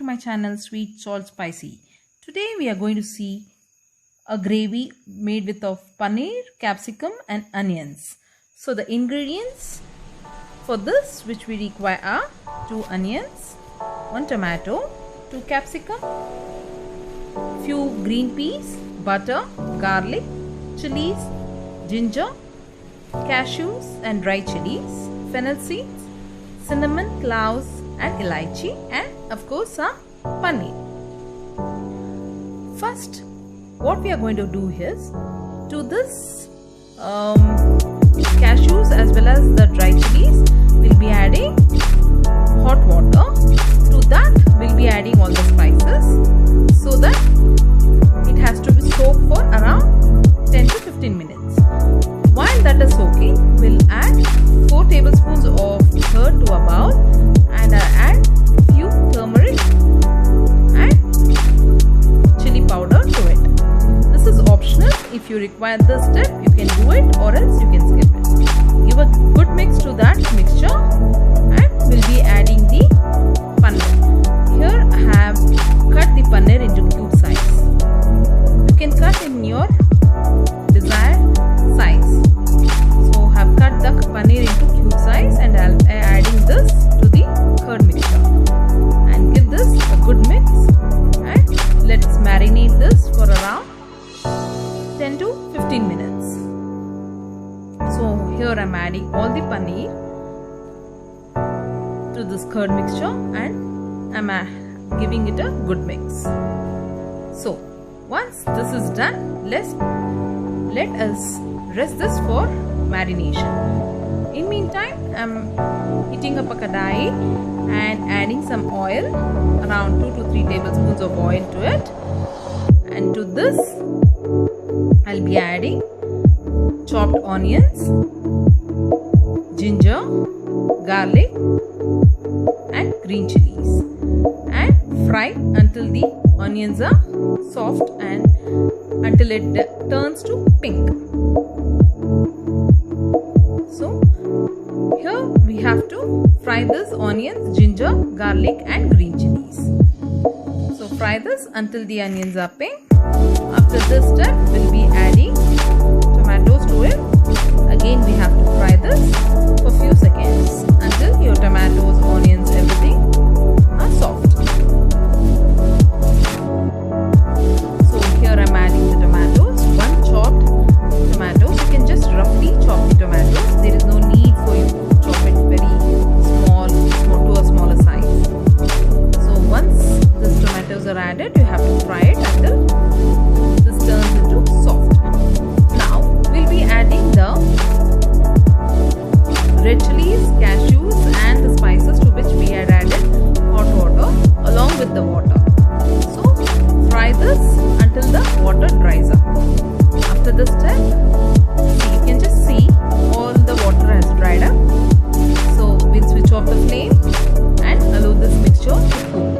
to my channel Sweet Salt Spicy. Today we are going to see a gravy made with of paneer, capsicum and onions. So the ingredients for this which we require are 2 onions, 1 tomato, 2 capsicum, few green peas, butter, garlic, chilies, ginger, cashews and dry chilies, fennel seeds, cinnamon, cloves and elaichi, and of course paneer. First, what we are going to do is, to this cashews as well as the dry chilies, we'll be adding hot water. To that we'll be adding all the spices so that it has to be soaked for around 10 to 15 minutes. While that is soaking, we'll add 4 tablespoons of curd to a bowl and add few turmeric and chili powder to it. This is optional. If you require this step, you can do it or else you can skip it. Give a good mix to that mixture and we'll be adding the paneer. Here I have cut the paneer into cube size. You can cut in your desired size. So I have cut the paneer into cube size and I'll be adding this to the curd mixture and give this a good mix and let's marinate this for around 10 to 15 minutes. So here I'm adding all the paneer to this curd mixture and I'm giving it a good mix. So once this is done, let us rest this for marination. In meantime, I'm heating up a kadai and adding some oil, around 2 to 3 tablespoons of oil to it, and to this I'll be adding chopped onions, ginger, garlic and green chilies, and fry until the onions are soft and until it turns to pink. So here we have to fry this onions, ginger, garlic and green chilies. So fry this until the onions are pink. After this step, we'll be adding tomatoes to it. Again, we have to fry this for a few seconds until your tomatoes, onions, everything are soft. So here I'm adding the tomatoes, 1 chopped tomatoes. You can just roughly chop the tomatoes. There is no need for you to chop it very small to a smaller size. So once these tomatoes are added, you have to fry it until this turns into soft. Now we'll be adding the red chilies, cashews and the spices to which we had added hot water along with the water. So fry this until the water dries up. After this step, you can just see all the water has dried up. So we'll switch off the flame and allow this mixture to cool.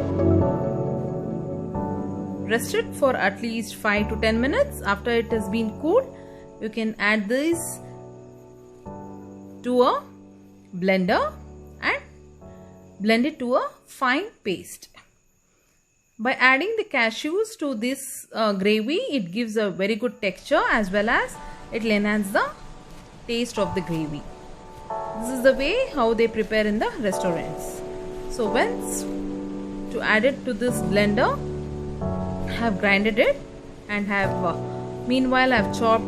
Rest it for at least 5 to 10 minutes. After it has been cooled, you can add this to a blender and blend it to a fine paste. By adding the cashews to this gravy, it gives a very good texture as well as it will enhance the taste of the gravy. This is the way how they prepare in the restaurants. So once to add it to this blender, have grinded it and have meanwhile I've chopped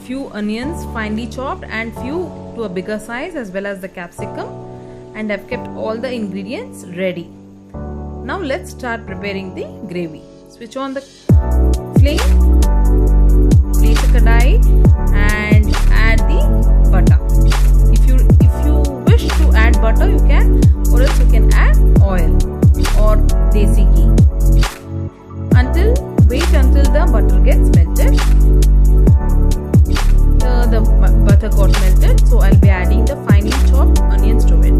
few onions finely chopped and few to a bigger size as well as the capsicum, and I've kept all the ingredients ready. Now let's start preparing the gravy. Switch on the flame, place a kadai and add the butter. If you wish to add butter, you can, or else you can add oil or desi ghee. Wait until the butter gets melted. Here the butter got melted, so I'll be adding the finely chopped onions to it.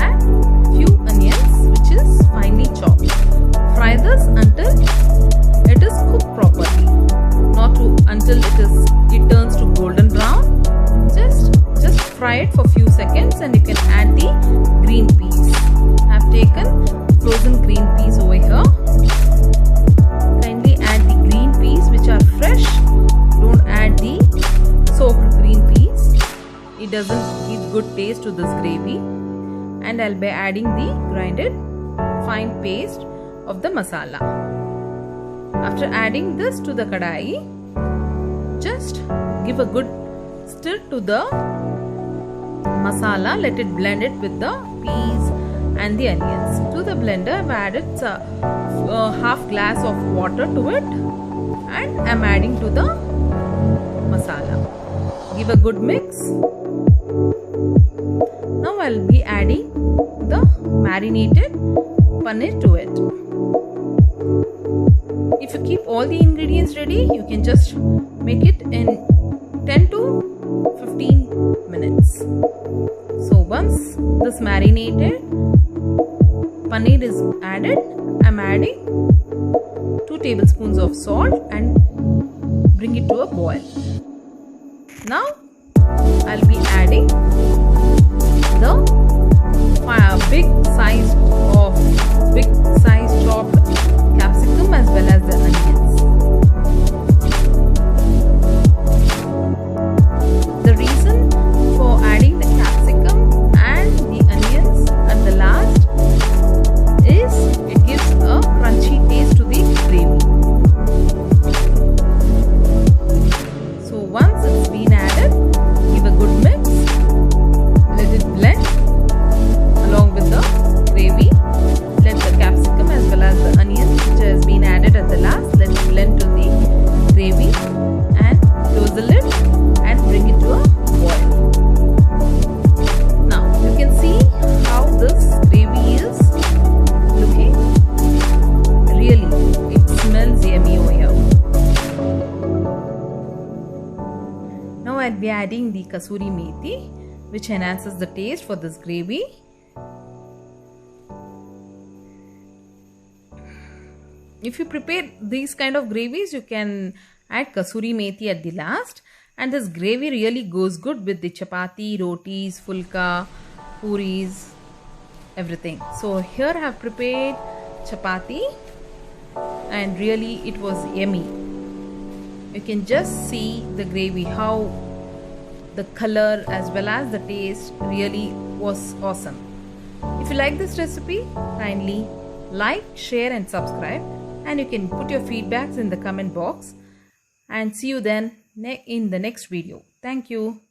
Add few onions which is finely chopped. Fry this until it is cooked properly, not until it turns to golden brown. Just fry taste to this gravy, and I'll be adding the grinded fine paste of the masala. After adding this to the kadai, just give a good stir to the masala. Let it blend it with the peas and the onions. To the blender, I've added half glass of water to it, and I'm adding to the masala. Give a good mix. Now I'll be adding the marinated paneer to it. If you keep all the ingredients ready, you can just make it in 10 to 15 minutes. So once this marinated paneer is added, I'm adding 2 tablespoons of salt and bring it to a boil. Now I'll be adding the big size chopped capsicum as well as the onions. The reason for adding the capsicum and the onions at the last is it gives a crunchy taste to the gravy. So once it's been added, give a good mix. Let it blend along with the gravy. Let the capsicum as well as the onions which has been added at the last, let it blend to the gravy, and close the lid and bring it to a boil. Now you can see how this gravy is looking. Really, it smells yummy over here. Now I'll be adding the kasuri methi, which enhances the taste for this gravy. If you prepare these kind of gravies, you can add kasuri methi at the last, and this gravy really goes good with the chapati, rotis, fulka, puris, everything. So here I have prepared chapati, and really it was yummy. You can just see the gravy, how the color as well as the taste really was awesome. If you like this recipe, kindly like, share and subscribe, and you can put your feedbacks in the comment box, and see you then in the next video. Thank you.